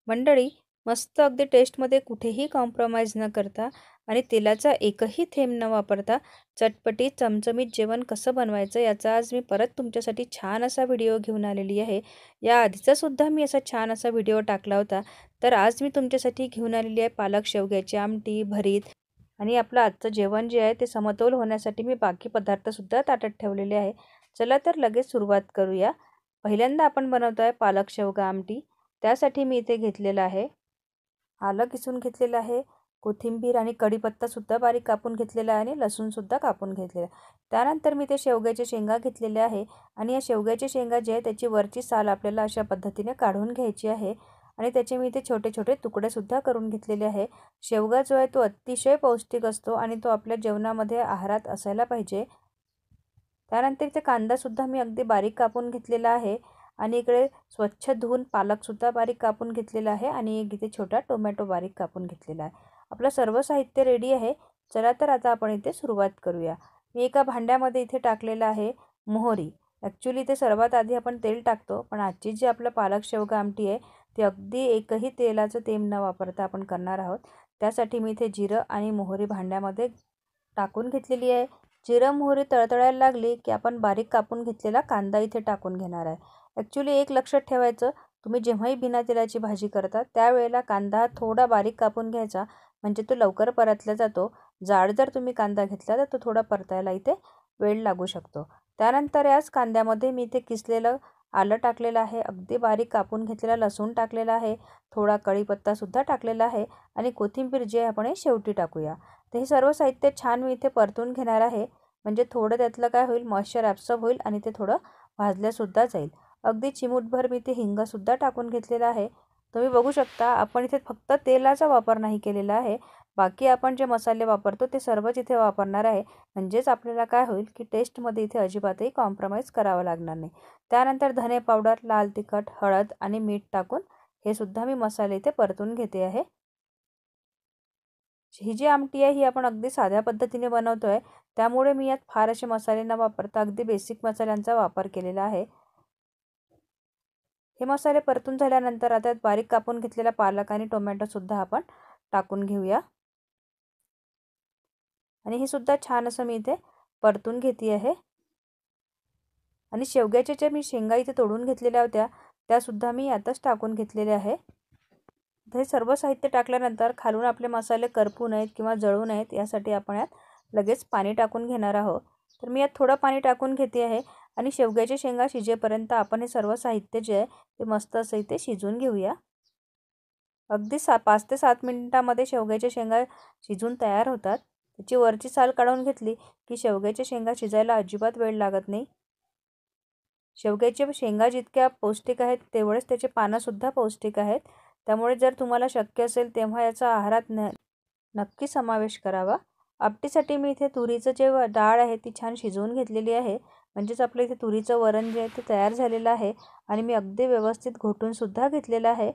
मंडळी, मस्त अगदी टेस्टमध्ये कुठेही कॉम्प्रोमाइज न करता आणि तेलाचा एकही थेंब न वापरता चटपटीत चमचमीत जेवण कसं बनवायचं याचा आज मी परत तुमच्यासाठी छान असा व्हिडिओ घेऊन आलेली आहे. या आधीचा सुद्धा मी असा छान असा व्हिडिओ टाकला होता. तर आज मी तुमच्यासाठी घेऊन आलेली आहे पालक शेवग्याची आमटी, भरीत आणि आपलं आजचं जेवण जे आहे ते समतोल होण्यासाठी मी बाकी पदार्थसुद्धा ताटात ठेवलेले आहे. चला तर लगेच सुरुवात करूया. पहिल्यांदा आपण बनवतो आहे पालक शेवगा आमटी. त्यासाठी मी इथे घेतलेलं आहे आलं किसून घेतलेलं आहे, कोथिंबीर आणि कढीपत्तासुद्धा बारीक कापून घेतलेला आहे आणि लसूणसुद्धा कापून घेतलेला आहे. त्यानंतर मी ते शेवग्याच्या शेंगा घेतलेल्या आहे आणि या शेवग्याच्या शेंगा जे आहे त्याची वरची साल आपल्याला अशा पद्धतीने काढून घ्यायची आहे आणि त्याचे मी इथे छोटे छोटे तुकडेसुद्धा करून घेतलेले आहे. शेवगा जो आहे तो अतिशय पौष्टिक असतो आणि तो आपल्या जेवणामध्ये आहारात असायला पाहिजे. त्यानंतर इथे कांदासुद्धा मी अगदी बारीक कापून घेतलेला आहे आणि इकडे स्वच्छ धुवून पालकसुद्धा बारीक कापून घेतलेला आहे आणि एक इथे छोटा टोमॅटो बारीक कापून घेतलेला आहे. आपलं सर्व साहित्य रेडी आहे. चला तर आता आपण इथे सुरुवात करूया. मी एका भांड्यामध्ये इथे टाकलेलं आहे मोहरी. ॲक्च्युली इथे सर्वात आधी आपण तेल टाकतो, पण आजची जी आपलं पालक शेवगा आमटी आहे ती अगदी एकही तेलाचं थेंब न वापरता आपण करणार आहोत. त्यासाठी मी इथे जिरं आणि मोहरी भांड्यामध्ये टाकून घेतलेली आहे. जिरं मोहरी तळतळायला लागली की आपण बारीक कापून घेतलेला कांदा इथे टाकून घेणार आहे. ॲक्च्युली एक लक्षात ठेवायचं, तुम्ही जेव्हाही बिना तेलाची भाजी करता त्यावेळेला कांदा थोडा बारीक कापून घ्यायचा, म्हणजे तो लवकर परतला जातो. जाड जर तुम्ही कांदा घेतला तर तो थोडा परतायला इथे वेळ लागू शकतो. त्यानंतर याच कांद्यामध्ये मी इथे किसलेलं आलं टाकलेलं आहे, अगदी बारीक कापून घेतलेला लसूण टाकलेला आहे, थोडा कढीपत्तासुद्धा टाकलेला आहे आणि कोथिंबीर जे आपण हे शेवटी टाकूया. तर हे सर्व साहित्य छान मी इथे परतून घेणार आहे, म्हणजे थोडं त्यातलं काय होईल, मॉइश्चर ॲब्सॉर्ब होईल आणि ते थोडं भाजल्यासुद्धा जाईल. अगदी चिमूटभर मी इथे हिंगसुद्धा टाकून घेतलेला आहे. तुम्ही बघू शकता आपण इथे फक्त तेलाचा वापर नाही केलेला आहे. बाकी आपण जे मसाले वापरतो ते सर्वच इथे वापरणार आहे. म्हणजेच आपल्याला काय होईल की टेस्टमध्ये इथे अजिबातही कॉम्प्रोमाइज करावं लागणार नाही. त्यानंतर धने पावडर, लाल तिखट, हळद आणि मीठ टाकून हे सुद्धा मी मसाले इथे परतून घेते आहे. ही जी आमटी आहे ही आपण अगदी साध्या पद्धतीने बनवतो आहे, त्यामुळे मी यात फार असे मसाले न वापरता अगदी बेसिक मसाल्यांचा वापर केलेला आहे. हे मसाले परतून झाल्यानंतर आता बारीक कापून घेतलेला पालक आणि टोमॅटोसुद्धा आपण टाकून घेऊया आणि हे सुद्धा छान असं मी इथे परतून घेते आहे. आणि शेवग्याच्या ज्या मी शेंगा इथे तोडून घेतलेल्या होत्या त्यासुद्धा मी यातच टाकून घेतलेले आहे. हे सर्व साहित्य टाकल्यानंतर खालून आपले मसाले करपू नयेत किंवा जळू नयेत यासाठी आपण यात लगेच पाणी टाकून घेणार आहोत. तर मी यात थोडं पाणी टाकून घेते आहे आणि शेवग्याच्या शेंगा शिजेपर्यंत आपण हे सर्व साहित्य जे आहे ते मस्त असं इथे शिजवून घेऊया. अगदी 5 ते 7 मिनिटांमध्ये शेवग्याच्या शेंगा शिजून तयार होतात. त्याची वरची साल काढून घेतली की शेवग्याच्या शेंगा शिजायला अजिबात वेळ लागत नाही. शेवग्याच्या शेंगा जितक्या पौष्टिक आहेत तेवढेच त्याचे पानंसुद्धा पौष्टिक आहेत. त्यामुळे जर तुम्हाला शक्य असेल तेव्हा याचा आहारात नक्की समावेश करावा. आमटीसाठी मी इथे तुरीचं जे डाळ आहे ती छान शिजवून घेतलेली आहे. म्हणजेच आपलं इथे तुरीचं वरण जे आहे ते तयार झालेलं आहे आणि मी अगदी व्यवस्थित घोटूनसुद्धा घेतलेलं आहे.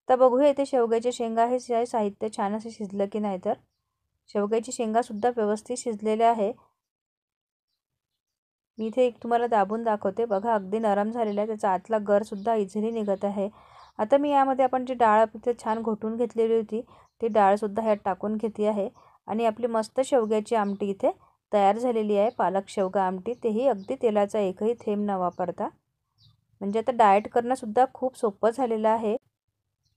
तर बघूया इथे शेवग्याच्या शेंगा हे साहित्य छान असं शिजलं की नाही. तर शेवग्याची शेंगासुद्धा व्यवस्थित शिजलेल्या आहे. मी इथे एक तुम्हाला दाबून दाखवते. बघा अगदी नरम झालेला आहे, त्याचा आतला गरसुद्धा इझिली निघत आहे. आता मी यामध्ये आपण जी डाळ इथे छान घोटून घेतलेली होती ती डाळसुद्धा ह्यात टाकून घेते आहे आणि आपली मस्त शेवग्याची आमटी इथे तयार झालेली आहे. पालक शेवगा आमटी, तेही अगदी तेलाचा एकही थेंब न वापरता. म्हणजे आता डाएट करणंसुद्धा खूप सोपं झालेलं आहे.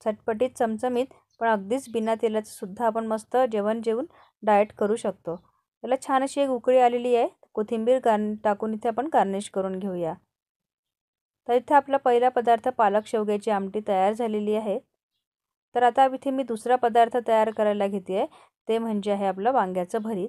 चटपटीत चमचमीत पण अगदीच बिना तेलाचं सुद्धा आपण मस्त जेवण जेवून डाएट करू शकतो. त्याला छान अशी एक उकळी आलेली आहे. कोथिंबीर टाकून इथे आपण गार्निश करून घेऊया. तर इथे आपला पहिला पदार्थ पालक शेवग्याची आमटी तयार झालेली आहे. तर आता इथे मी दुसरा पदार्थ तयार करायला घेते आहे, ते म्हणजे आहे आपलं वांग्याचं भरीत.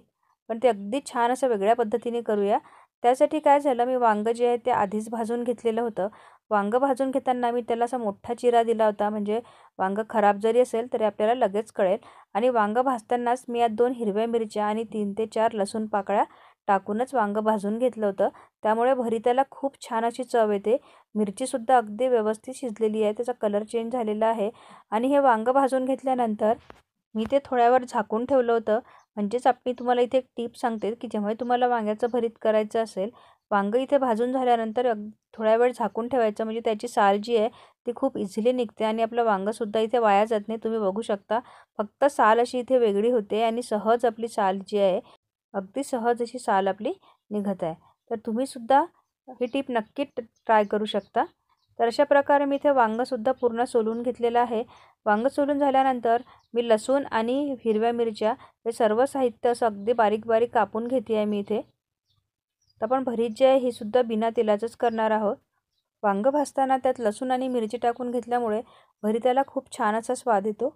पण ते अगदी छान असं वेगळ्या पद्धतीने करूया. त्यासाठी काय झालं, मी वांगं जे आहे ते आधीच भाजून घेतलेलं होतं. वांगं भाजून घेताना मी त्याला असा मोठा चिरा दिला होता, म्हणजे वांगं खराब जरी असेल तरी आपल्याला लगेच कळेल. आणि वांगं भाजतानाच मी यात 2 हिरव्या मिरच्या आणि 3 ते 4 लसूण पाकळ्या टाकूनच वांगं भाजून घेतलं होतं. त्यामुळे भरीताला खूप छान अशी चव येते. मिरचीसुद्धा अगदी व्यवस्थित शिजलेली आहे, त्याचा कलर चेंज झालेला आहे. आणि हे वांगं भाजून घेतल्यानंतर मी ते थोड्या वेळ झाकून ठेवलं होतं. म्हणजेच मी तुम्हाला इथे एक टिप सांगते की जेव्हा तुम्हाला वांग्याचं भरीत करायचं असेल वांगं इथे भाजून झाल्यानंतर थोडा वेळ झाकून ठेवायचं, म्हणजे त्याची साल जी आहे ती खूप इझिली निघते आणि आपलं वांगंसुद्धा इथे वाया जात नाही. तुम्ही बघू शकता, फक्त साल अशी इथे वेगळी होते आणि सहज आपली साल जी आहे अगदी सहज अशी साल आपली निघत आहे. तर तुम्हीसुद्धा ही टीप नक्की ट्राय करू शकता. तर अशा प्रकारे मी इथे वांगंसुद्धा पूर्ण सोलून घेतलेलं आहे. वांगं सोलून झाल्यानंतर मी लसूण आणि हिरव्या मिरच्या हे सर्व साहित्य असं अगदी बारीक बारीक कापून घेते आहे मी इथे. तर आपण भरीत जे आहे ही सुद्धा बिना तेलाचंच करणार आहोत. वांगं भाजताना त्यात लसूण आणि मिरची टाकून घेतल्यामुळे भरिताला खूप छान असा स्वाद येतो.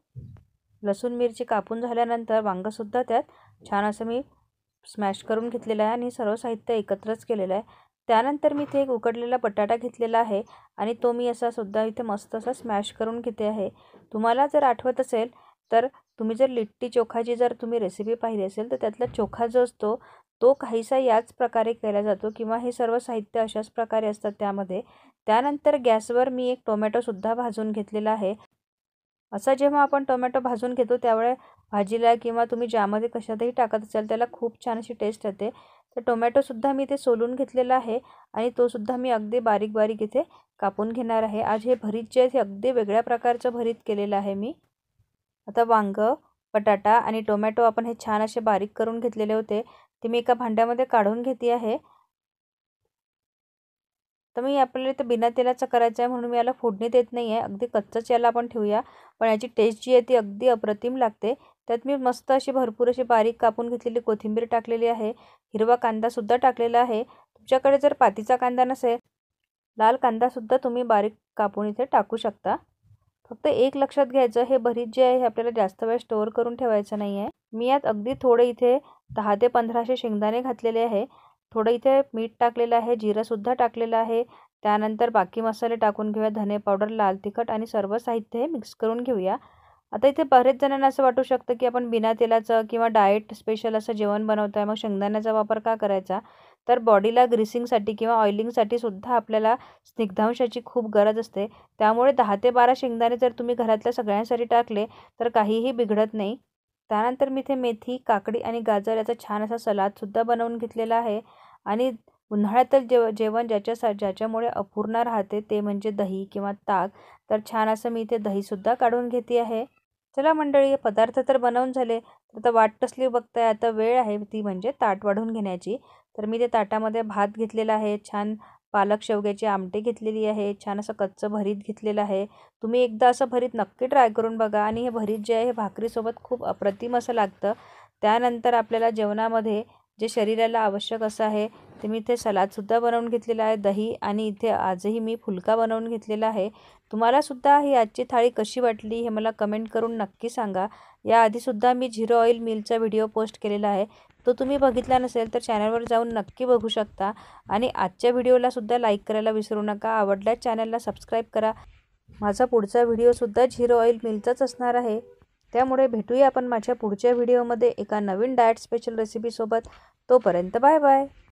लसूण मिरची कापून झाल्यानंतर वांगंसुद्धा त्यात छान असं मी स्मॅश करून घेतलेलं आहे आणि सर्व साहित्य एकत्रच केलेलं आहे. त्यानंतर मी इथे एक उकडलेला बटाटा घेतलेला आहे आणि तो मी असा सुद्धा इथे मस्त असा स्मॅश करून घेते आहे. तुम्हाला जर आठवत असेल तर तुम्ही जर लिट्टी चोखाची जर तुम्ही रेसिपी पाहिली असेल तर त्यातला चोखा जो असतो तो काहीसा याच प्रकारे केला जातो किंवा हे सर्व साहित्य अशाच प्रकारे असतात त्यामध्ये. त्यानंतर गॅसवर मी एक टोमॅटोसुद्धा भाजून घेतलेला आहे. असा जेव्हा आपण टोमॅटो भाजून घेतो त्यावेळे भाजीला किंवा तुम्ही ज्यामध्ये कशातही टाकत असाल त्याला खूप छान अशी टेस्ट येते. तर टोमॅटोसुद्धा मी इथे सोलून घेतलेला आहे आणि तोसुद्धा मी अगदी बारीक बारीक इथे कापून घेणार आहे. आज हे भरीत जे आहे ते अगदी वेगळ्या प्रकारचं भरीत केलेलं आहे मी. आता वांगं, बटाटा आणि टोमॅटो आपण हे छान असे बारीक करून घेतलेले होते, ते मी एका भांड्यामध्ये काढून घेते आहे. तर मी आपल्याला इथं बिना तेलाचं करायचं आहे म्हणून मी याला फोडणी देत नाही आहे. अगदी कच्चंच याला आपण ठेवूया. पण याची टेस्ट जी आहे ती अगदी अप्रतिम लागते. त्यात मी मस्त अशी भरपूर अशी बारीक कापून घेतलेली कोथिंबीर टाकलेली आहे. हिरवा कांदासुद्धा टाकलेला आहे. तुमच्याकडे जर पातीचा कांदा नसेल, लाल कांदासुद्धा तुम्ही बारीक कापून इथे टाकू शकता. फक्त एक लक्षात घ्यायचं, हे भरीत जे आहे हे आपल्याला जास्त वेळ स्टोअर करून ठेवायचं नाही आहे. मी यात अगदी थोडे इथे 10 ते 15 शेंगदाणे घातलेले आहे. थोडं इथे मीठ टाकलेलं आहे, जिरंसुद्धा टाकलेलं आहे. त्यानंतर बाकी मसाले टाकून घेऊया, धने पावडर, लाल तिखट आणि सर्व साहित्य हे मिक्स करून घेऊया. आता इथे बरेच जणांना असं वाटू शकतं की आपण बिना तेलाचं किंवा डाएट स्पेशल असं जेवण बनवतो आहे, मग शेंगदाण्याचा वापर का करायचा? तर बॉडीला ग्रीसिंगसाठी किंवा ऑइलिंगसाठी सुद्धा आपल्याला स्निग्धांशाची खूप गरज असते. त्यामुळे 10 ते 12 शेंगदाणे जर तुम्ही घरातल्या सगळ्यांसाठी टाकले तर काहीही बिघडत नाही. त्यानंतर मी इथे मेथी, काकडी आणि गाजर याचा छान असा सलादसुद्धा बनवून घेतलेला आहे. आणि उन्हाळ्यातील जेवण ज्याच्यामुळे अपूर्ण राहते ते म्हणजे दही किंवा ताक. तर छान असं मी इथे दहीसुद्धा काढून घेते आहे. चला मंडळी, पदार्थ तर बनवून झाले. तर आता वाट कसली बघताय, आता वेळ आहे ती म्हणजे ताट वाढून घेण्याची. तर मी ते ताटामध्ये भात घेतलेला आहे, छान पालक शेवग्याची आमटी घेतलेली आहे, छान असं कच्चं भरीत घेतलेलं आहे. तुम्ही एकदा असं भरीत नक्की ट्राय करून बघा आणि हे भरीत जे आहे हे भाकरीसोबत खूप अप्रतिम असं लागतं. त्यानंतर आपल्याला जेवणामध्ये जे शरीराला आवश्यक असं आहे ते मी इथे सलादसुद्धा बनवून घेतलेलं आहे, दही आणि इथे आजही मी फुलका बनवून घेतलेला आहे. तुम्हालासुद्धा ही आजची थाळी कशी वाटली हे मला कमेंट करून नक्की सांगा. याआधीसुद्धा मी झिरो ऑइल मीलचा व्हिडिओ पोस्ट केलेला आहे, तो तुम्ही बघितला नसेल तर चॅनलवर जाऊन नक्की बघू शकता. आणि आजच्या व्हिडिओलासुद्धा लाईक करायला विसरू नका. आवडल्यास चॅनलला सबस्क्राईब करा. माझा पुढचा व्हिडिओसुद्धा झिरो ऑइल मीलचाच असणार आहे. त्यामुळे भेटूया आपण माझ्या पुढच्या व्हिडिओमध्ये एका नवीन डाएट स्पेशल रेसिपीसोबत. तोपर्यंत बाय बाय.